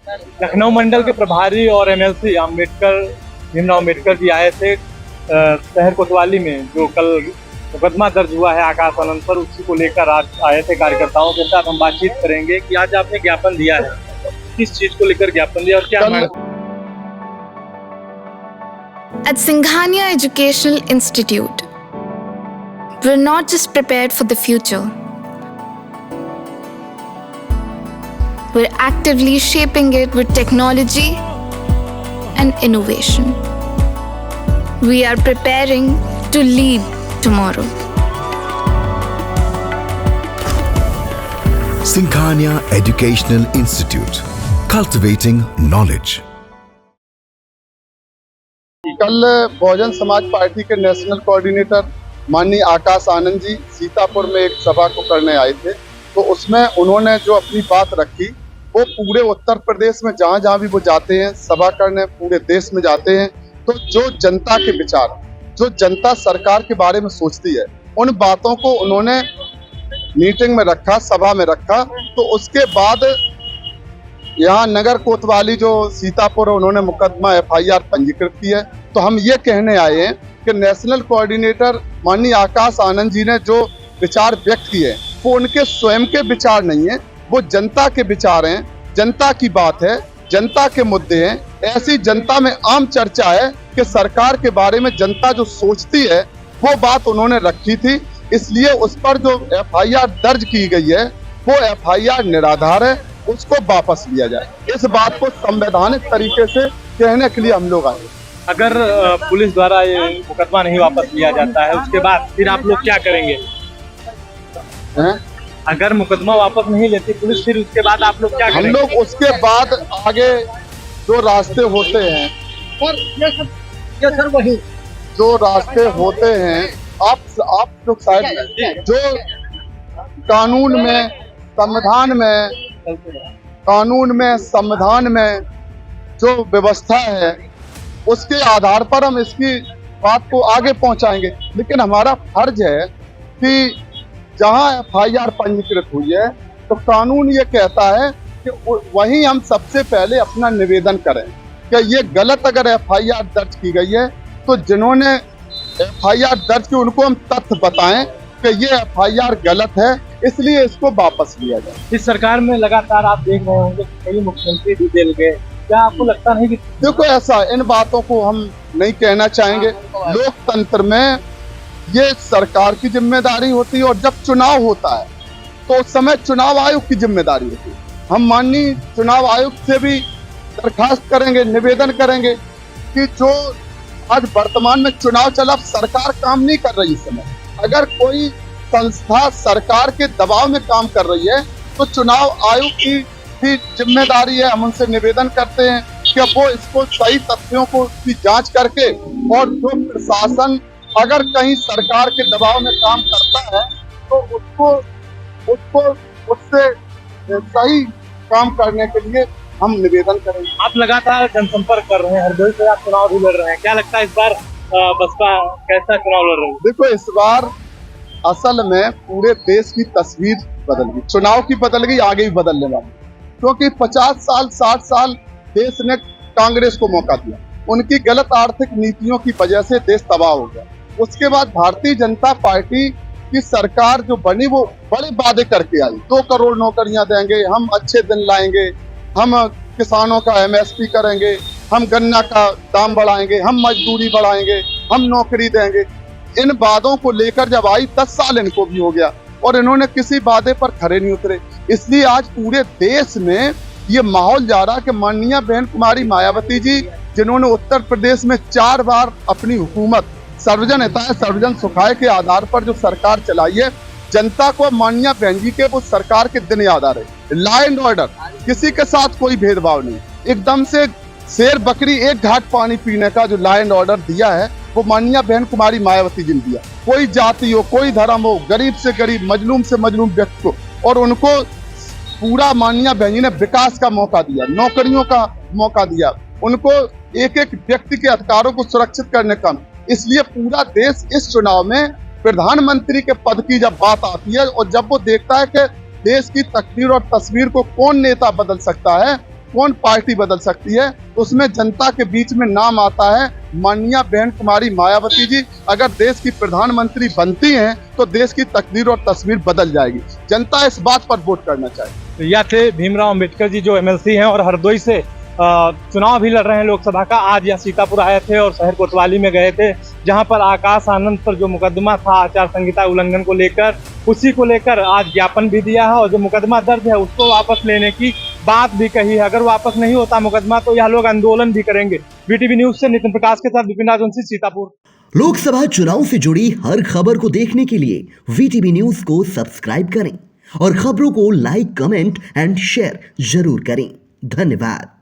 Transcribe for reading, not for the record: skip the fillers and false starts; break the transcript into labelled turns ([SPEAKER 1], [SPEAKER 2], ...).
[SPEAKER 1] लखनऊ मंडल के प्रभारी और एमएलसी भीमराव अम्बेडकर जी आए थे शहर कोतवाली में, जो कल मुकदमा दर्ज हुआ है आकाश आनंद पर, उसी को लेकर आज आए थे कार्यकर्ताओं के साथ। हम बातचीत करेंगे कि आज आपने ज्ञापन दिया है, किस चीज को लेकर ज्ञापन दिया और क्या मांग।
[SPEAKER 2] At Singhania Educational Institute, we're not just prepared for the future, we're actively shaping it with technology and innovation. We are preparing to lead tomorrow.
[SPEAKER 3] Singhania Educational Institute, cultivating knowledge.
[SPEAKER 4] कल बहुजन समाज पार्टी के national coordinator माननीय आकाश आनंद जी सीतापुर में एक सभा को करने आए थे, तो उसमें उन्होंने जो अपनी बात रखी वो पूरे उत्तर प्रदेश में जहाँ जहाँ भी वो जाते हैं सभा करने, पूरे देश में जाते हैं, तो जो जनता के विचार, जो जनता सरकार के बारे में सोचती है, उन बातों को उन्होंने मीटिंग में रखा, सभा में रखा। तो उसके बाद यहाँ नगर कोतवाली जो सीतापुर, उन्होंने मुकदमा FIR पंजीकृत की है। तो हम ये कहने आए हैं कि नेशनल कोऑर्डिनेटर माननीय आकाश आनंद जी ने जो विचार व्यक्त किए वो उनके स्वयं के विचार नहीं है, वो जनता के विचार हैं, जनता की बात है, जनता के मुद्दे हैं। ऐसी जनता में आम चर्चा है कि सरकार के बारे में जनता जो सोचती है वो बात उन्होंने रखी थी, इसलिए उस पर जो FIR दर्ज की गई है वो FIR निराधार है, उसको वापस लिया जाए। इस बात को संवैधानिक तरीके से कहने के लिए हम लोग आए।
[SPEAKER 1] अगर पुलिस द्वारा ये मुकदमा नहीं वापस लिया जाता है, उसके बाद फिर आप लोग क्या करेंगे? अगर मुकदमा वापस नहीं लेती पुलिस, फिर उसके बाद आप लोग क्या करेंगे?
[SPEAKER 4] हम लोग उसके बाद आगे जो रास्ते होते हैं,
[SPEAKER 1] वही
[SPEAKER 4] जो रास्ते होते हैं, आप लोग शायद जो कानून में, संविधान में जो व्यवस्था है उसके आधार पर हम इसकी बात को आगे पहुंचाएंगे। लेकिन हमारा फर्ज है कि जहां FIR पंजीकृत हुई है तो कानून ये कहता है कि वहीं हम सबसे पहले अपना निवेदन करें कि ये गलत अगर FIR दर्ज की गई है तो जिन्होंने FIR दर्ज की उनको हम तथ्य बताएं कि ये FIR गलत है, इसलिए इसको वापस लिया जाए।
[SPEAKER 1] इस सरकार में लगातार आप देख रहे होंगे कई मुख्यमंत्री भी बदल गए, क्या आपको लगता नहीं कि
[SPEAKER 4] देखो ऐसा, इन बातों को हम नहीं कहना चाहेंगे। लोकतंत्र में ये सरकार की जिम्मेदारी होती है और जब चुनाव होता है तो उस समय चुनाव आयोग की जिम्मेदारी होती है। हम माननीय चुनाव आयोग से भी दरखास्त करेंगे, निवेदन करेंगे कि जो आज वर्तमान में चुनाव चला, सरकार काम नहीं कर रही इस समय। अगर कोई संस्था सरकार के दबाव में काम कर रही है तो चुनाव आयोग की भी जिम्मेदारी है। हम उनसे निवेदन करते हैं कि वो इसको सही तथ्यों को की जांच करके, और जो प्रशासन अगर कहीं सरकार के दबाव में काम करता है तो उसको उससे सही काम करने के लिए हम निवेदन करेंगे।
[SPEAKER 1] आप लगातार जनसंपर्क कर रहे हैं, हरदोई से आप चुनाव भी लड़ रहे हैं, क्या लगता है इस बार बसपा कैसा चुनाव लड़ रही है?
[SPEAKER 4] देखो इस बार असल में पूरे देश की तस्वीर बदल गई, चुनाव की बदल गई, आगे भी बदलने वाली, क्योंकि 50 साल 60 साल देश ने कांग्रेस को मौका दिया, उनकी गलत आर्थिक नीतियों की वजह से देश तबाह हो गया। उसके बाद भारतीय जनता पार्टी की सरकार जो बनी वो बड़े वादे करके आई, 2 करोड़ नौकरियां देंगे, हम अच्छे दिन लाएंगे, हम किसानों का MSP करेंगे, हम गन्ना का दाम बढ़ाएंगे, हम मजदूरी बढ़ाएंगे, हम नौकरी देंगे। इन वादों को लेकर जब आई 10 साल इनको भी हो गया और इन्होंने किसी वादे पर खरे नहीं उतरे। इसलिए आज पूरे देश में ये माहौल जा रहा कि माननीय बहन कुमारी मायावती जी, जिन्होंने उत्तर प्रदेश में 4 बार अपनी हुकूमत सर्वजन हिताय सर्वजन सुखाय के आधार पर जो सरकार चलाई है, जनता को माननीय बहन जी के वो सरकार के दिन याद आ रहे। लॉ एंड ऑर्डर, किसी के साथ कोई भेदभाव नहीं, एकदम से शेर बकरी एक घाट पानी पीने का जो लॉ एंड ऑर्डर दिया है वो माननीय बहन कुमारी मायावती जी ने दिया। कोई जाति हो, कोई धर्म हो, गरीब से गरीब, मजलूम से मजलूम व्यक्ति को, और उनको पूरा माननीय बहन जी ने विकास का मौका दिया, नौकरियों का मौका दिया, उनको एक एक व्यक्ति के अधिकारों को सुरक्षित करने का। इसलिए पूरा देश इस चुनाव में प्रधानमंत्री के पद की जब बात आती है और जब वो देखता है कि देश की तकदीर और तस्वीर को कौन नेता बदल सकता है, कौन पार्टी बदल सकती है, उसमें जनता के बीच में नाम आता है माननीय बहन कुमारी मायावती जी। अगर देश की प्रधानमंत्री बनती हैं तो देश की तकदीर और तस्वीर बदल जाएगी। जनता इस बात पर वोट करना चाहिए।
[SPEAKER 1] यह थे भीमराव अंबेडकर जी जो एमएलसी हैं और हरदोई से चुनाव भी लड़ रहे हैं लोकसभा का। आज यह सीतापुर आए थे और शहर कोतवाली में गए थे, जहां पर आकाश आनंद पर जो मुकदमा था आचार संहिता उल्लंघन को लेकर, उसी को लेकर आज ज्ञापन भी दिया है और जो मुकदमा दर्ज है उसको वापस लेने की बात भी कही है। अगर वापस नहीं होता मुकदमा तो यह लोग आंदोलन भी करेंगे। वीटीवी न्यूज से नितिन प्रकाश के साथ विपिन राजवंशी, सीतापुर।
[SPEAKER 5] लोकसभा चुनाव से जुड़ी हर खबर को देखने के लिए वीटीवी न्यूज को सब्सक्राइब करें और खबरों को लाइक, कमेंट एंड शेयर जरूर करें। धन्यवाद।